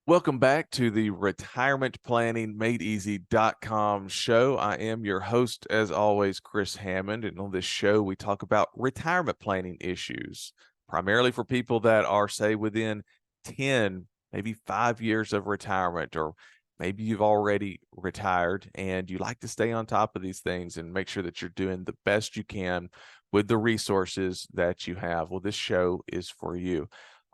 Welcome back to the Retirement Planning Made Easy.com show. I am your host, as always, Chris Hammond. And on this show, we talk about retirement planning issues, primarily for people that are, say, within 10, maybe 5 years of retirement, or maybe you've already retired and you like to stay on top of these things and make sure that you're doing the best you can with the resources that you have. Well, this show is for you.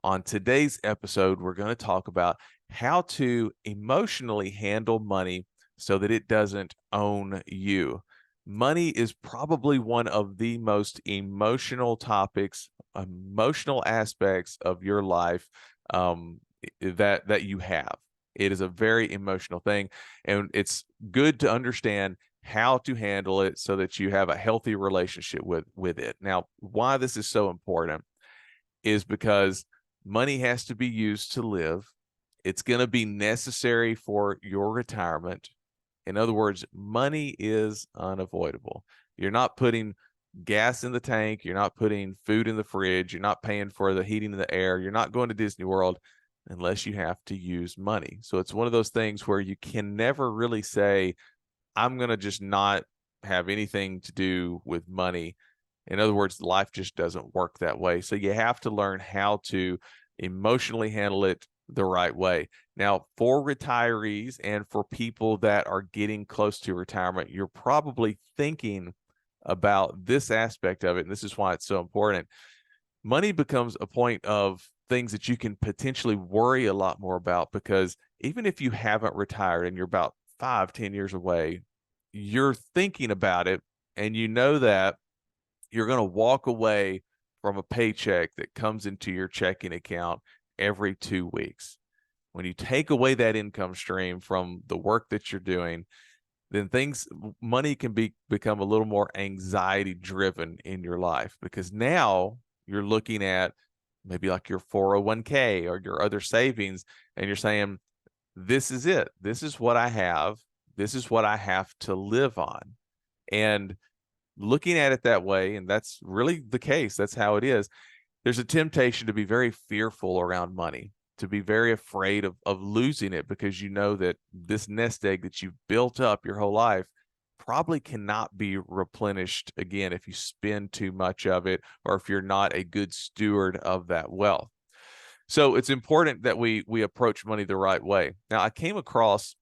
On today's episode, we're going to talk about how to emotionally handle money so that it doesn't own you. Money is probably one of the most emotional topics, emotional aspects of your life that you have. It is a very emotional thing, and it's good to understand how to handle it so that you have a healthy relationship with it. Now, why this is so important is because money has to be used to live. It's going to be necessary for your retirement. In other words, money is unavoidable. You're not putting gas in the tank. You're not putting food in the fridge. You're not paying for the heating of the air. You're not going to Disney World unless you have to use money. So it's one of those things where you can never really say, I'm going to just not have anything to do with money. In other words, life just doesn't work that way. So you have to learn how to emotionally handle it the right way. Now, for retirees and for people that are getting close to retirement, you're probably thinking about this aspect of it. And this is why it's so important. Money becomes a point of things that you can potentially worry a lot more about, because even if you haven't retired and you're about 5, 10 years away, you're thinking about it, and you know that you're going to walk away from a paycheck that comes into your checking account every 2 weeks. When you take away that income stream from the work that you're doing, then money can become a little more anxiety driven in your life, because now you're looking at maybe like your 401k or your other savings, and you're saying, this is it. This is what I have. This is what I have to live on. And looking at it that way, and that's really the case, that's how it is, there's a temptation to be very fearful around money, to be very afraid of losing it, because you know that this nest egg that you've built up your whole life probably cannot be replenished again if you spend too much of it, or if you're not a good steward of that wealth. So it's important that we approach money the right way. Now, I came across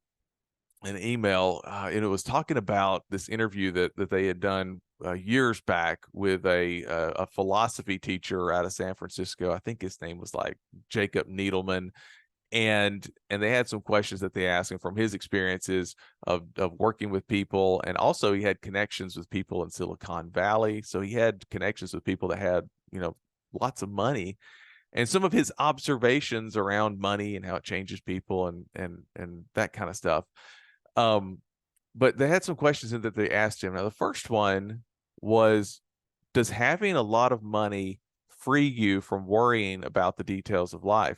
an email, and it was talking about this interview that they had done years back with a philosophy teacher out of San Francisco. I think his name was like Jacob Needleman, and they had some questions that they asked him from his experiences of working with people, and also he had connections with people in Silicon Valley, so he had connections with people that had lots of money, and some of his observations around money and how it changes people and that kind of stuff. Um, but they had some questions in that they asked him. Now, the first one was, does having a lot of money free you from worrying about the details of life?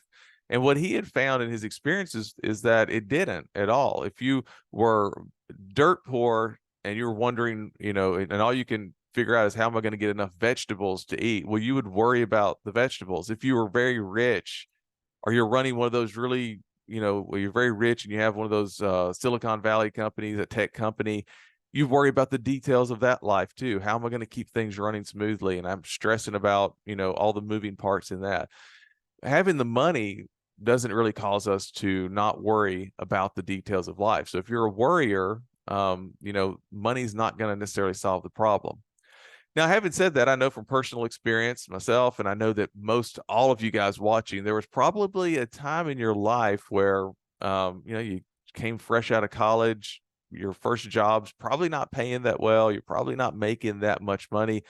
And what he had found in his experiences is that it didn't at all. If you were dirt poor and you were wondering, and all you can figure out is, how am I going to get enough vegetables to eat? Well, you would worry about the vegetables. If you were very rich, or you're running one of those really, where you're very rich and you have one of those Silicon Valley companies, a tech company, you worry about the details of that life too. How am I going to keep things running smoothly? And I'm stressing about, all the moving parts in that. Having the money doesn't really cause us to not worry about the details of life. So if you're a worrier, money's not going to necessarily solve the problem. Now, having said that, I know from personal experience myself, and I know that most all of you guys watching, there was probably a time in your life where, you came fresh out of college, your first job's probably not paying that well, you're probably not making that much money,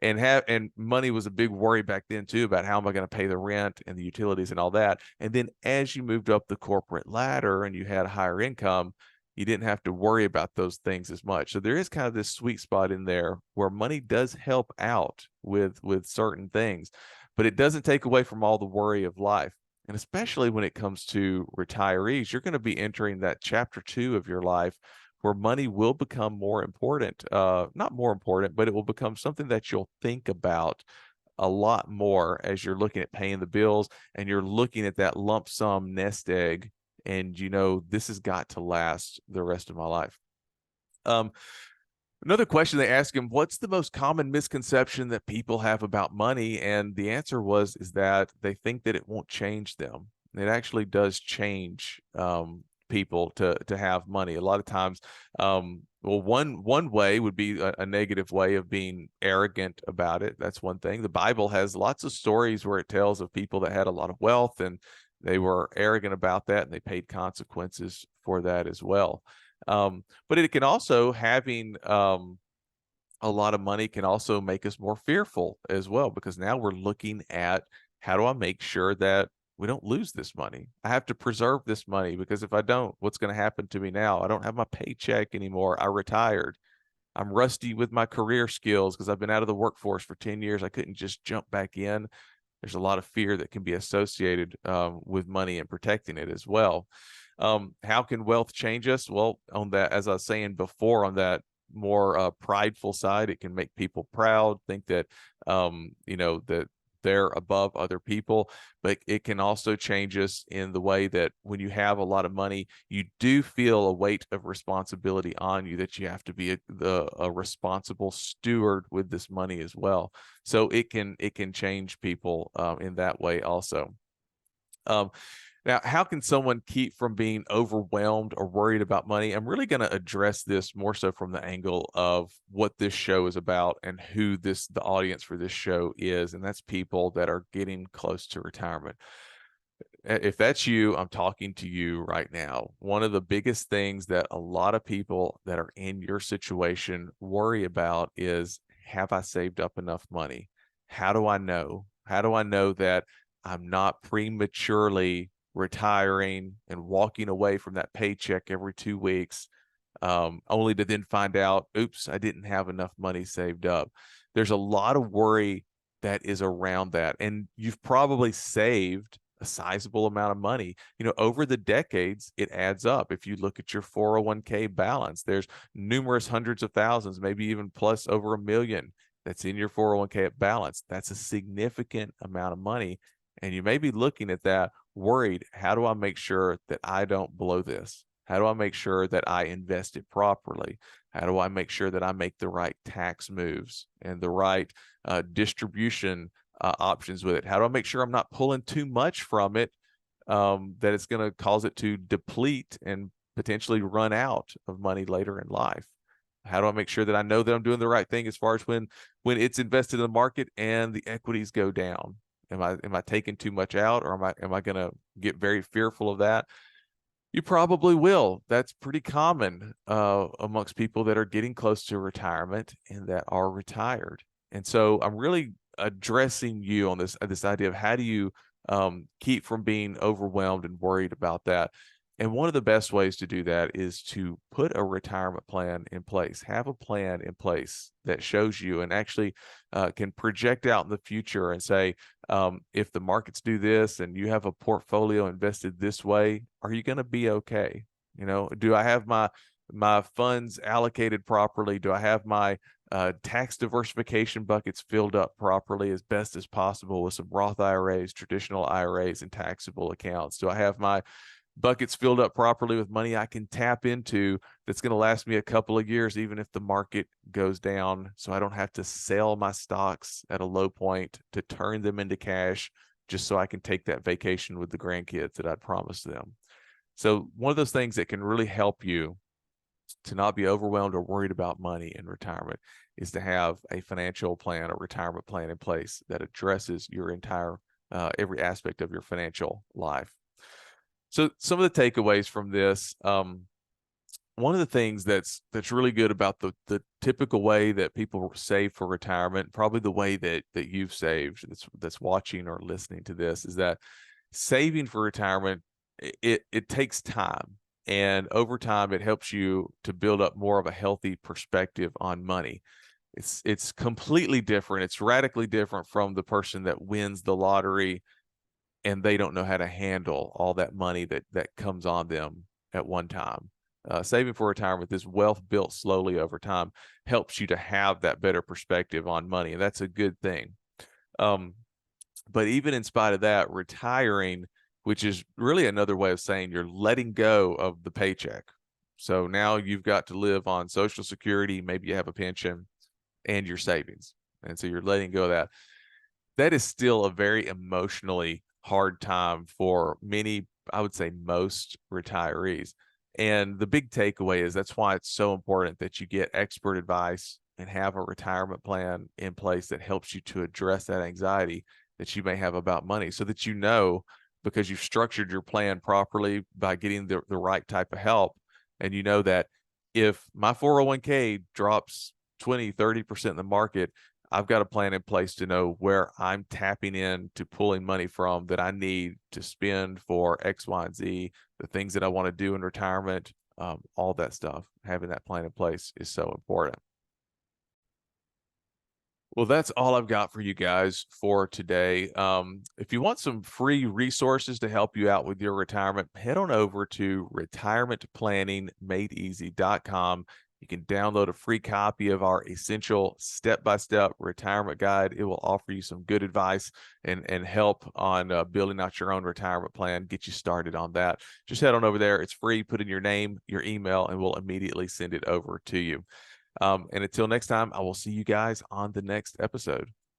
and money was a big worry back then too, about how am I going to pay the rent and the utilities and all that. And then as you moved up the corporate ladder and you had a higher income, you didn't have to worry about those things as much. So there is kind of this sweet spot in there where money does help out with certain things, but it doesn't take away from all the worry of life. And especially when it comes to retirees, you're going to be entering that chapter 2 of your life where money will become more important. Not more important, but it will become something that you'll think about a lot more as you're looking at paying the bills and you're looking at that lump sum nest egg and this has got to last the rest of my life. Another question they asked him, what's the most common misconception that people have about money? And the answer is that they think that it won't change them. It actually does change people to have money. A lot of times, well, one way would be a negative way of being arrogant about it. That's one thing. The Bible has lots of stories where it tells of people that had a lot of wealth and they were arrogant about that, and they paid consequences for that as well. But it can also, having a lot of money can also make us more fearful as well, because now we're looking at, how do I make sure that we don't lose this money? I have to preserve this money, because if I don't, what's going to happen to me now? I don't have my paycheck anymore. I retired. I'm rusty with my career skills because I've been out of the workforce for 10 years. I couldn't just jump back in. There's a lot of fear that can be associated with money and protecting it as well. How can wealth change us? Well, on that, as I was saying before, on that more prideful side, it can make people proud, think that that they're above other people. But it can also change us in the way that when you have a lot of money, you do feel a weight of responsibility on you, that you have to be a responsible steward with this money as well. So it can change people in that way also. Now, how can someone keep from being overwhelmed or worried about money? I'm really going to address this more so from the angle of what this show is about and who the audience for this show is, and that's people that are getting close to retirement. If that's you, I'm talking to you right now. One of the biggest things that a lot of people that are in your situation worry about is, have I saved up enough money? How do I know? How do I know that I'm not prematurely retiring and walking away from that paycheck every 2 weeks, only to then find out, oops, I didn't have enough money saved up? There's a lot of worry that is around that. And you've probably saved a sizable amount of money. Over the decades, it adds up. If you look at your 401k balance, there's numerous hundreds of thousands, maybe even plus over $1 million that's in your 401k balance. That's a significant amount of money. And you may be looking at that worried, how do I make sure that I don't blow this? How do I make sure that I invest it properly? How do I make sure that I make the right tax moves and the right distribution options with it? How do I make sure I'm not pulling too much from it, that it's going to cause it to deplete and potentially run out of money later in life? How do I make sure that I know that I'm doing the right thing as far as when it's invested in the market and the equities go down? Am I taking too much out, or am I going to get very fearful of that? You probably will. That's pretty common amongst people that are getting close to retirement and that are retired. And so I'm really addressing you on this idea of, how do you keep from being overwhelmed and worried about that? And one of the best ways to do that is to put a retirement plan in place. Have a plan in place that shows you and actually can project out in the future and say, if the markets do this and you have a portfolio invested this way, are you going to be okay? Do I have my funds allocated properly? Do I have my tax diversification buckets filled up properly as best as possible with some Roth IRAs, traditional IRAs, and taxable accounts? Do I have my buckets filled up properly with money I can tap into that's going to last me a couple of years, even if the market goes down, so I don't have to sell my stocks at a low point to turn them into cash just so I can take that vacation with the grandkids that I'd promised them? So one of those things that can really help you to not be overwhelmed or worried about money in retirement is to have a financial plan, a retirement plan in place that addresses your entire every aspect of your financial life. So some of the takeaways from this, one of the things that's really good about the typical way that people save for retirement, probably the way that you've saved, that's watching or listening to this, is that saving for retirement, it takes time, and over time it helps you to build up more of a healthy perspective on money. It's completely different. It's radically different from the person that wins the lottery and they don't know how to handle all that money that comes on them at one time. Saving for retirement, this wealth built slowly over time, helps you to have that better perspective on money, and that's a good thing. But even in spite of that, retiring which is really another way of saying you're letting go of the paycheck. So now you've got to live on Social Security, maybe you have a pension and your savings. And so you're letting go of that. That is still a very emotionally hard time for many, I would say most retirees. And the big takeaway is that's why it's so important that you get expert advice and have a retirement plan in place that helps you to address that anxiety that you may have about money, so that you know, because you've structured your plan properly by getting the right type of help. And you know that if my 401k drops 20-30% in the market, I've got a plan in place to know where I'm tapping in to pulling money from that I need to spend for X, Y, and Z, the things that I want to do in retirement, all that stuff. Having that plan in place is so important. Well, that's all I've got for you guys for today. If you want some free resources to help you out with your retirement, head on over to retirementplanningmadeeasy.com. You can download a free copy of our essential step-by-step retirement guide. It will offer you some good advice and help on building out your own retirement plan, get you started on that. Just head on over there. It's free. Put in your name, your email, and we'll immediately send it over to you. And until next time, I will see you guys on the next episode.